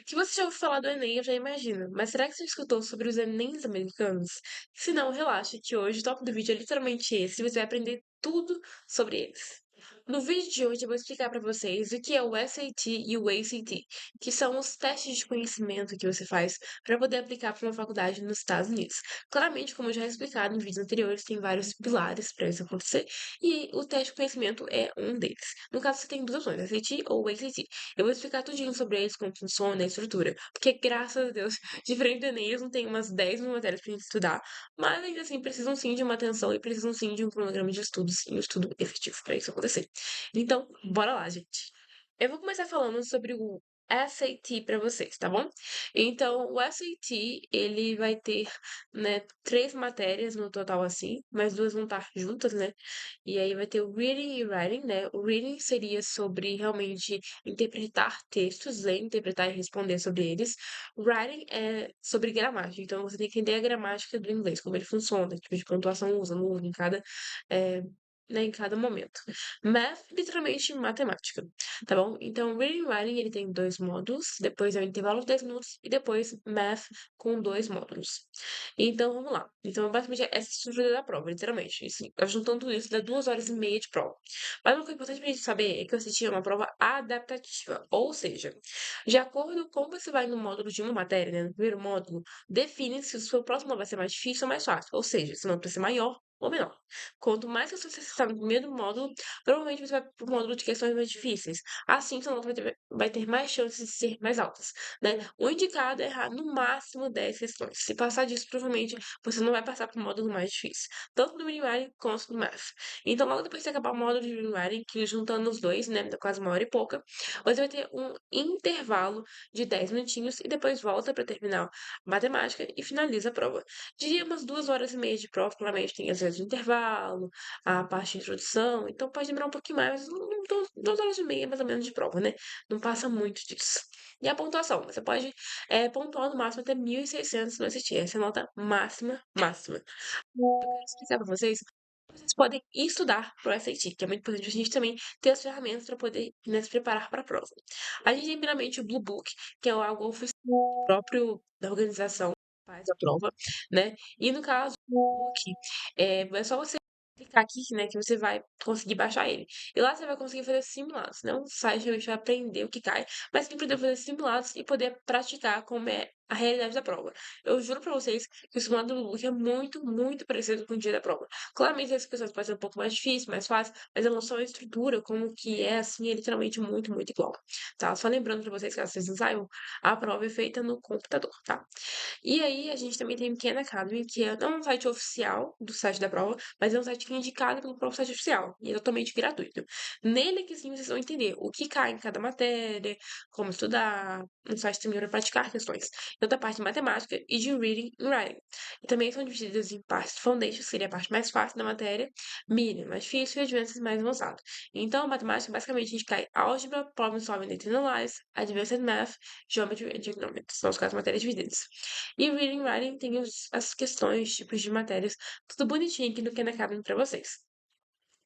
Que você já ouviu falar do Enem, eu já imagino. Mas será que você escutou sobre os Enems americanos? Se não, relaxa, que hoje o tópico do vídeo é literalmente esse, e você vai aprender tudo sobre eles. No vídeo de hoje eu vou explicar para vocês o que é o SAT e o ACT, que são os testes de conhecimento que você faz para poder aplicar para uma faculdade nos Estados Unidos. Claramente, como eu já explicado em vídeos anteriores, tem vários pilares para isso acontecer, e o teste de conhecimento é um deles. No caso, você tem duas opções, SAT ou ACT. Eu vou explicar tudinho sobre eles, como funciona a estrutura. Porque, graças a Deus, diferente do Enem, eles não têm umas 10 mil matérias pra gente estudar. Mas, ainda assim, precisam sim de uma atenção e precisam sim de um cronograma de estudos e um estudo efetivo para isso acontecer. Então, bora lá, gente. Eu vou começar falando sobre o SAT para vocês, tá bom? Então, o SAT, ele vai ter, né, três matérias no total, assim, mas duas vão estar juntas, né? E aí vai ter o reading e writing, né? O reading seria sobre realmente interpretar textos, ler, interpretar e responder sobre eles. Writing é sobre gramática, então você tem que entender a gramática do inglês, como ele funciona, que tipo de pontuação usa, não usa em cada, é, né, em cada momento. Math, literalmente matemática, tá bom? Então, reading e writing, ele tem dois módulos, depois é o intervalo de 10 minutos e depois math com dois módulos. Então, vamos lá. Então, basicamente, essa é a estrutura da prova, literalmente. Assim, juntando tudo isso, dá 2 horas e meia de prova. Mas uma coisa importante pra gente saber é que eu assisti a uma prova adaptativa, ou seja, de acordo com como você vai no módulo de uma matéria, né, no primeiro módulo, define se o seu próximo vai ser mais difícil ou mais fácil. Ou seja, se não vai ser maior ou menor. Quanto mais você acertar no primeiro módulo, provavelmente você vai para o módulo de questões mais difíceis. Assim, sua nota vai ter mais chances de ser mais altas, né? O indicado é errar no máximo 10 questões. Se passar disso, provavelmente você não vai passar para o módulo mais difícil, tanto do reading writing quanto do math. Então, logo depois de acabar o módulo de reading writing, que juntando os dois, né, dá quase 1 hora e pouca, você vai ter um intervalo de 10 minutinhos e depois volta para terminar matemática e finaliza a prova. Diria umas 2 horas e meia de prova, claramente tem às vezes o intervalo, a parte de introdução, então pode demorar um pouquinho mais, mas 2 horas e meia mais ou menos de prova, né? Não passa muito disso. E a pontuação, você pode pontuar no máximo até 1.600 no SAT, essa é a nota máxima, máxima. Eu quero explicar para vocês como vocês podem estudar para o SAT, que é muito importante a gente também ter as ferramentas para poder, né, se preparar para a prova. A gente tem primeiramente o Blue Book, que é algo oficial próprio da organização que faz a prova, né? E no caso do Book, é só você clicar aqui, né, que você vai conseguir baixar ele. E lá você vai conseguir fazer simulados, não um site realmente vai aprender o que cai, mas sim poder fazer simulados e poder praticar como é a realidade da prova. Eu juro pra vocês que o simulado do Book é muito, muito parecido com o dia da prova. Claramente as questões podem ser um pouco mais difíceis, mais fáceis, mas a noção e a estrutura, como que é assim, é literalmente muito, muito igual. Tá? Só lembrando pra vocês, caso vocês não saibam, a prova é feita no computador, tá? E aí, a gente também tem o Khan Academy, que não é um site oficial do site da prova, mas é um site que é indicado pelo próprio site oficial, e é totalmente gratuito. Nele que sim vocês vão entender o que cai em cada matéria, como estudar, um site também para praticar questões, tanto a parte de matemática e de reading e writing. E também são divididas em partes foundation, que seria a parte mais fácil da matéria, medium, mais difícil, e advanced, mais avançado. Então, a matemática, basicamente, a gente cai álgebra, problem solving, data analysis, advanced math, geometry e trigonometry. São as quatro matérias divididas. E Reading and Writing tem as questões, tipos de matérias, tudo bonitinho aqui no Khan Academy para vocês.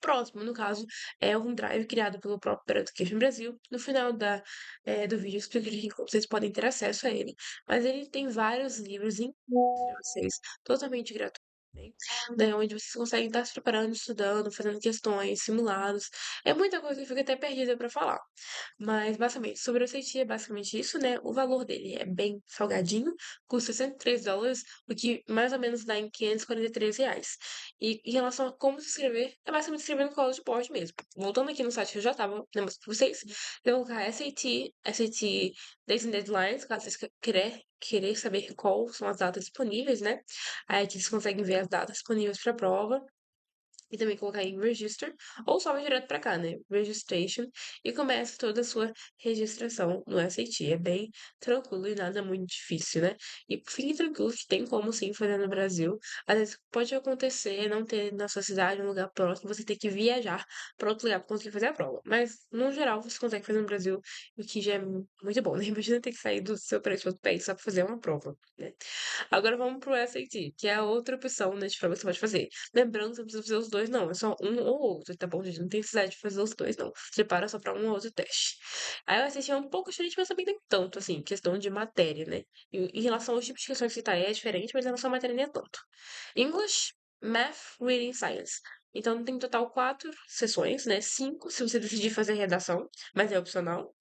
Próximo, no caso, é um drive criado pelo próprio Better Education Brasil. No final do vídeo, eu explico direitinho como vocês podem ter acesso a ele. Mas ele tem vários livros incríveis para vocês, totalmente gratuitos, né, onde vocês conseguem estar se preparando, estudando, fazendo questões, simulados. É muita coisa que fica até perdida para falar. Mas, basicamente, sobre o SAT é basicamente isso, né? O valor dele é bem salgadinho, custa US$ 63, o que mais ou menos dá em R$ 543. E em relação a como se inscrever, é basicamente escrever no colo de porte mesmo. Voltando aqui no site que eu já estava lembrando pra vocês, eu vou colocar SAT Days and Deadlines, caso vocês querer saber quais são as datas disponíveis, né? Aí aqui vocês conseguem ver as datas disponíveis para a prova e também colocar em Register, ou só vai direto para cá, né? Registration, e começa toda a sua registração no SAT. É bem tranquilo e nada muito difícil, né? E fique tranquilo que tem como sim fazer no Brasil. Às vezes pode acontecer não ter na sua cidade um lugar próximo, você ter que viajar para outro lugar para conseguir fazer a prova. Mas, no geral, você consegue fazer no Brasil, o que já é muito bom, né? Imagina ter que sair do seu país para outro país só para fazer uma prova, né? Agora vamos pro SAT, que é a outra opção, né, de prova que você pode fazer. Lembrando que você precisa fazer os dois dois, não. É só um ou outro, tá bom, gente? Não tem necessidade de fazer os dois, não. Se prepara só pra um ou outro teste. Aí o SAT é um pouco diferente, mas também nem tanto, assim, questão de matéria, né? Em relação aos tipos de questões que tá aí, é diferente, mas em relação à matéria nem é tanto. English, Math, Reading, Science. Então tem no total 4 sessões, né? 5 se você decidir fazer redação, mas é opcional.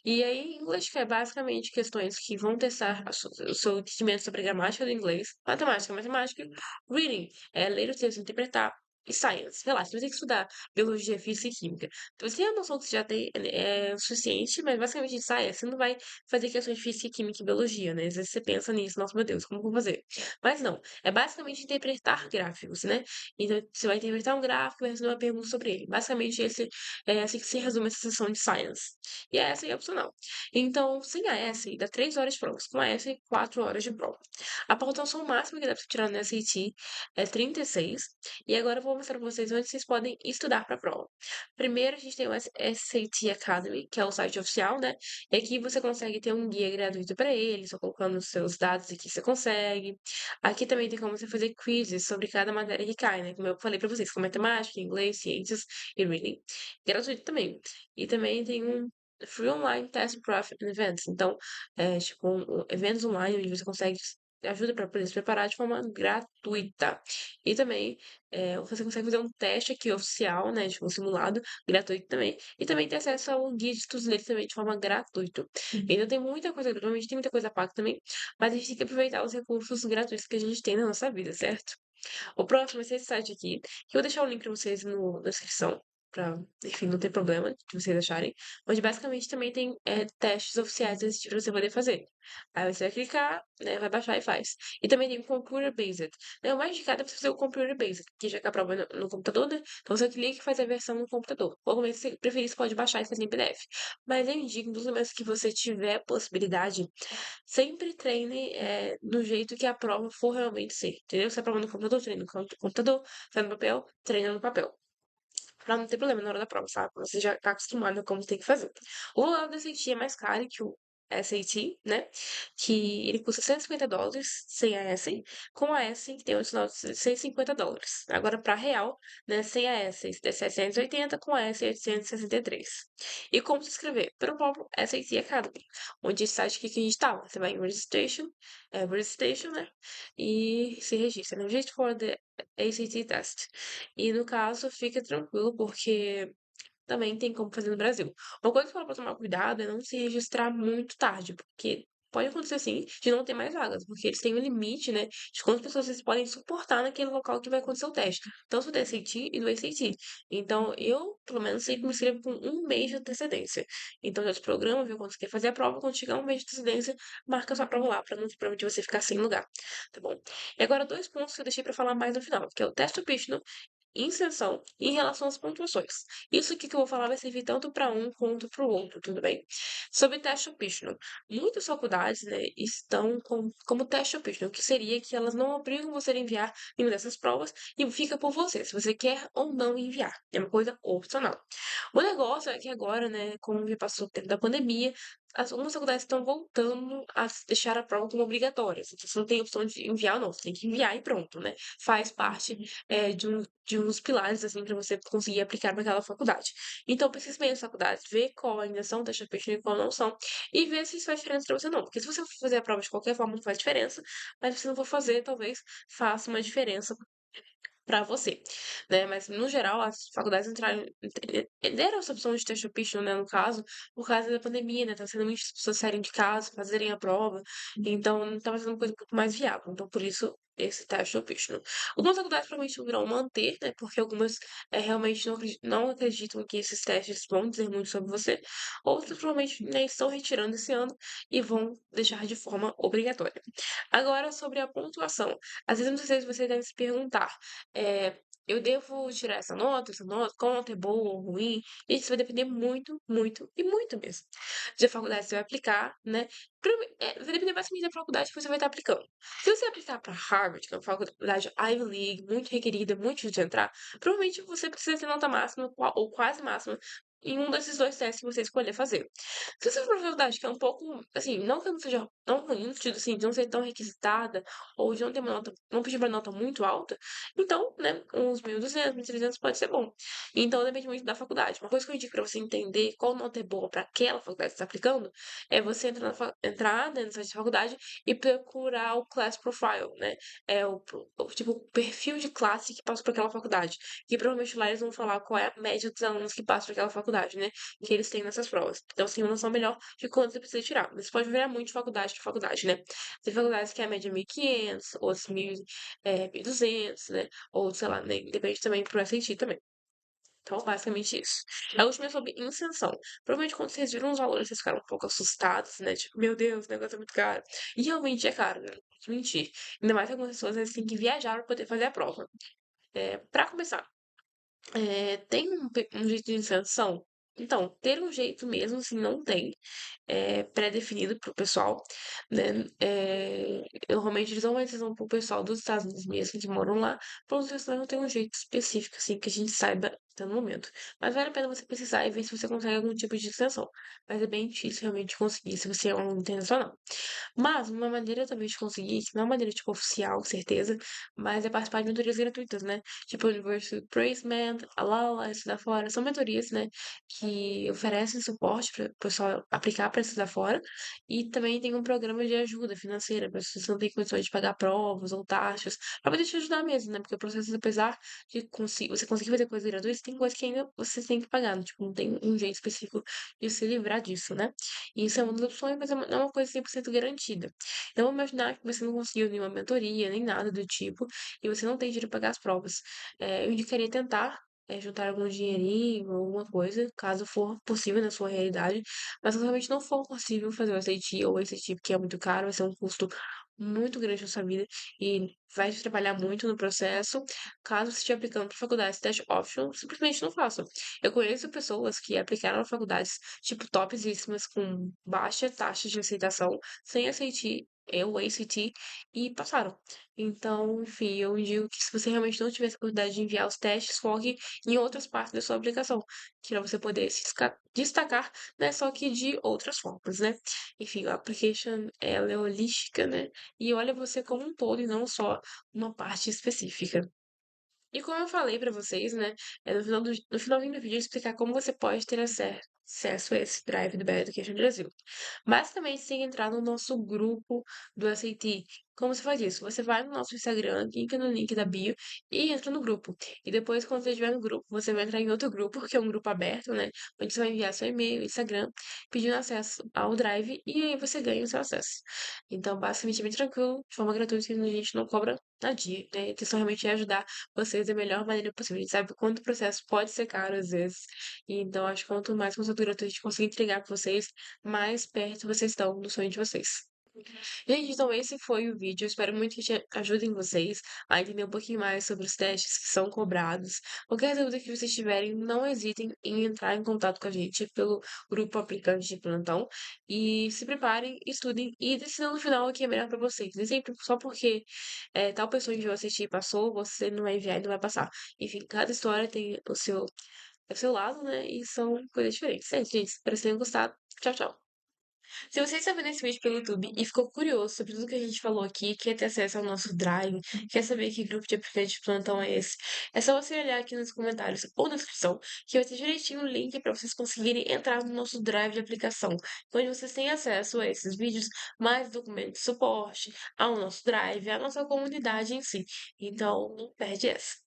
E aí, inglês, que é basicamente questões que vão testar o seu entendimento sobre a gramática do inglês, matemática, reading, ler o texto, interpretar, e science, relaxa, você vai ter que estudar biologia, física e química. Então, você tem a noção que você já tem é o suficiente, mas basicamente em science você não vai fazer questões de física, química e biologia, né? Às vezes você pensa nisso, nossa, meu Deus, como eu vou fazer? Mas não, é basicamente interpretar gráficos, né? Então, você vai interpretar um gráfico e vai responder uma pergunta sobre ele. Basicamente, esse é assim que se resume essa sessão de science. E a essay é opcional. Então, sem a essay, dá 3 horas de provas. Com a essay, 4 horas de prova. A pontuação máxima que dá pra tirar no SAT é 36. E agora eu vou mostrar pra vocês onde vocês podem estudar pra prova. Primeiro, a gente tem o SAT Academy, que é o site oficial, né? E aqui você consegue ter um guia gratuito para ele, só colocando os seus dados aqui você consegue. Aqui também tem como você fazer quizzes sobre cada matéria que cai, né? Como eu falei pra vocês, com matemática, inglês, ciências e reading. Gratuito também. E também tem um Free Online Test Prep and Events. Então, tipo, eventos online onde você consegue ajuda para poder se preparar de forma gratuita. E também você consegue fazer um teste aqui oficial, né? Tipo, um simulado gratuito também. E também ter acesso ao guia de estudos dele também de forma gratuita. Então tem muita coisa, normalmente tem muita coisa paga também, mas a gente tem que aproveitar os recursos gratuitos que a gente tem na nossa vida, certo? O próximo vai ser esse site aqui, que eu vou deixar o link para vocês na descrição, pra, enfim, não ter problema de vocês acharem. Onde basicamente também tem testes oficiais desse tipo pra você poder fazer. Aí você vai clicar, né, vai baixar e faz. E também tem o Computer Based. Né, o mais indicado é você fazer o Computer Based, que já que a prova é no computador, né? Então você clica e faz a versão no computador. Ou como você preferir, você pode baixar e fazer em PDF. Mas eu indico, nos momentos que você tiver possibilidade, sempre treine do jeito que a prova for realmente ser, entendeu? Se a prova é no computador, treina no computador, se é no papel, treina no papel. Pra não ter problema na hora da prova, sabe? Você já tá acostumado a como tem que fazer. O lado do SAT é mais caro que o SAT, né? Que ele custa US$ 150 sem a Essay. Com a Essay, tem um adicional de US$ 150. Agora, para real, né? Sem a Essay, é 780, com a Essay, 863. E como se inscrever? Pelo próprio SAT Academy, onde esse site aqui que a gente tá. Você vai em Registration, né? E se registra, né? Register for the ACT Test. E no caso, fica tranquilo, porque também tem como fazer no Brasil. Uma coisa que eu pra tomar cuidado é não se registrar muito tarde, porque pode acontecer assim de não ter mais vagas, porque eles têm um limite, né, de quantas pessoas eles podem suportar naquele local que vai acontecer o teste, tanto do SAT e do ACT. Então, eu, pelo menos, sempre me inscrevo com um mês de antecedência. Então, eu te programa, vê quando você quer fazer a prova, quando chegar um mês de antecedência, marca sua prova lá, para não ter problema de você ficar sem lugar, tá bom? E agora, dois pontos que eu deixei para falar mais no final, que é o teste optional inserção em relação às pontuações. Isso aqui que eu vou falar vai servir tanto para um quanto para o outro, tudo bem? Sobre teste optional. Muitas faculdades, né, estão como teste optional, que seria que elas não obrigam você a enviar nenhuma dessas provas e fica por você, se você quer ou não enviar. É uma coisa opcional. O negócio é que agora, né, como já passou o tempo da pandemia, algumas faculdades estão voltando a deixar a prova como obrigatória. Você não tem opção de enviar, não. Você tem que enviar e pronto, né? Faz parte de uns pilares, assim, para você conseguir aplicar naquela faculdade. Então, pesquise bem as faculdades, vê qual ainda são taxa peixe e qual não são, e vê se isso faz diferença para você ou não. Porque se você for fazer a prova de qualquer forma, não faz diferença, mas se não for fazer, talvez faça uma diferença para você, né? Mas no geral as faculdades deram essa opção de teste optional, né, no caso, por causa da pandemia, né? Tá sendo muitas pessoas saírem de casa, fazerem a prova, então não tava sendo uma coisa um pouco mais viável. Então, por isso, esse teste optional. Algumas faculdades provavelmente virão manter, né? Porque algumas realmente não acreditam que esses testes vão dizer muito sobre você. Outras provavelmente né, estão retirando esse ano e vão deixar de forma obrigatória. Agora, sobre a pontuação. Às vezes, não sei se você deve se perguntar, eu devo tirar essa nota, qual nota é boa ou ruim? Isso vai depender muito, muito e muito mesmo. De faculdade você vai aplicar, né? Vai depender basicamente da faculdade que você vai estar aplicando. Se você aplicar para Harvard, que é uma faculdade Ivy League, muito requerida, muito difícil de entrar, provavelmente você precisa ter nota máxima ou quase máxima em um desses dois testes que você escolher fazer. Se você for pra faculdade que é um pouco, assim, não que eu não seja tão ruim, no sentido assim, de não ser tão requisitada, ou de não ter uma nota, não pedir uma nota muito alta, então, né, uns 1.200, 1.300 pode ser bom. Então, depende muito da faculdade. Uma coisa que eu indico pra você entender qual nota é boa pra aquela faculdade que você tá aplicando, é você entrar, né, no site da faculdade e procurar o class profile, né? É tipo, o perfil de classe que passa por aquela faculdade. Que provavelmente lá eles vão falar qual é a média dos alunos que passam por aquela faculdade, né? Que eles têm nessas provas. Então, você tem uma noção melhor de quanto você precisa tirar. Mas pode variar muito de faculdade para faculdade, né? Tem faculdades que a média é 1.500, outras 1.200, né? Ou, sei lá, né? Depende também pro SAT também. Então, basicamente isso. A última é sobre isenção. Provavelmente quando vocês viram os valores, vocês ficaram um pouco assustados, né? Tipo, meu Deus, o negócio é muito caro. E realmente é caro, né? Não vou mentir. Ainda mais que algumas pessoas eles têm que viajar para poder fazer a prova. Para começar, tem um jeito de isenção? Então, ter um jeito mesmo, assim, não tem pré-definido para o pessoal, né? Normalmente eles dão uma decisão para o pessoal dos Estados Unidos mesmo, que moram lá, para os pessoas não tem um jeito específico, assim, que a gente saiba até no momento. Mas vale a pena você pesquisar e ver se você consegue algum tipo de extensão. Mas é bem difícil realmente conseguir se você é um aluno internacional. Mas uma maneira também de conseguir, que não é uma maneira tipo oficial, certeza, mas é participar de mentorias gratuitas, né? Tipo University Placement, a Lala, Estudar Fora, são mentorias, né? Que oferecem suporte para o pessoal aplicar para estudar fora. E também tem um programa de ajuda financeira para pessoas que não têm condições de pagar provas ou taxas, para poder te ajudar mesmo, né? Porque o processo, apesar de você conseguir fazer coisas gratuitas, tem coisas que ainda você tem que pagar, né? Tipo, não tem um jeito específico de se livrar disso, né? E isso é uma das opções, mas não é uma coisa 100% garantida. Então, vamos imaginar que você não conseguiu nenhuma mentoria, nem nada do tipo, e você não tem dinheiro para pagar as provas. Eu indicaria tentar juntar algum dinheirinho, alguma coisa, caso for possível na sua realidade. Mas se realmente não for possível fazer o SAT ou esse tipo que é muito caro, vai ser um custo muito grande na sua vida e vai te trabalhar muito no processo. Caso você esteja aplicando para faculdades teste option, simplesmente não faça. Eu conheço pessoas que aplicaram faculdades tipo topzíssimas com baixa taxa de aceitação, sem SAT ou ACT e passaram. Então, enfim, eu digo que se você realmente não tiver essa oportunidade de enviar os testes, foque em outras partes da sua aplicação, que para você poder se destacar, né, só que de outras formas, né? Enfim, a application, ela é holística, né? E olha você como um todo e não só uma parte específica. E como eu falei pra vocês, né, no finalzinho do vídeo eu explicar como você pode ter acesso a esse Drive do Bad Education Brasil. Basicamente, você tem que entrar no nosso grupo do SAT. Como você faz isso? Você vai no nosso Instagram, clica no link da bio e entra no grupo. E depois, quando você estiver no grupo, você vai entrar em outro grupo, que é um grupo aberto, né? Onde você vai enviar seu e-mail, Instagram, pedindo acesso ao Drive e aí você ganha o seu acesso. Então, basicamente, é bem tranquilo, de forma gratuita, e a gente não cobra nadinha, né? A intenção realmente é ajudar vocês da melhor maneira possível. A gente sabe o quanto o processo pode ser caro às vezes. E então, acho que quanto mais conteúdo gratuito a gente conseguir entregar para vocês, mais perto vocês estão do sonho de vocês. Gente, então esse foi o vídeo. Eu espero muito que ajudem vocês a entender um pouquinho mais sobre os testes que são cobrados. Qualquer dúvida que vocês tiverem, não hesitem em entrar em contato com a gente pelo grupo aplicante de plantão. E se preparem, estudem e decidam no final o que é melhor para vocês. Nem sempre só porque tal pessoa enviou assistir e passou, você não vai enviar e não vai passar. Enfim, cada história tem o seu lado, né? E são coisas diferentes. É, gente, espero que tenham gostado. Tchau, tchau. Se você está vendo esse vídeo pelo YouTube e ficou curioso sobre tudo que a gente falou aqui, quer ter acesso ao nosso Drive, quer saber que grupo de aplicante de plantão é esse, é só você olhar aqui nos comentários ou na descrição, que vai ter direitinho o link para vocês conseguirem entrar no nosso Drive de aplicação, onde vocês têm acesso a esses vídeos, mais documentos de suporte, ao nosso Drive, à nossa comunidade em si. Então, não perde essa.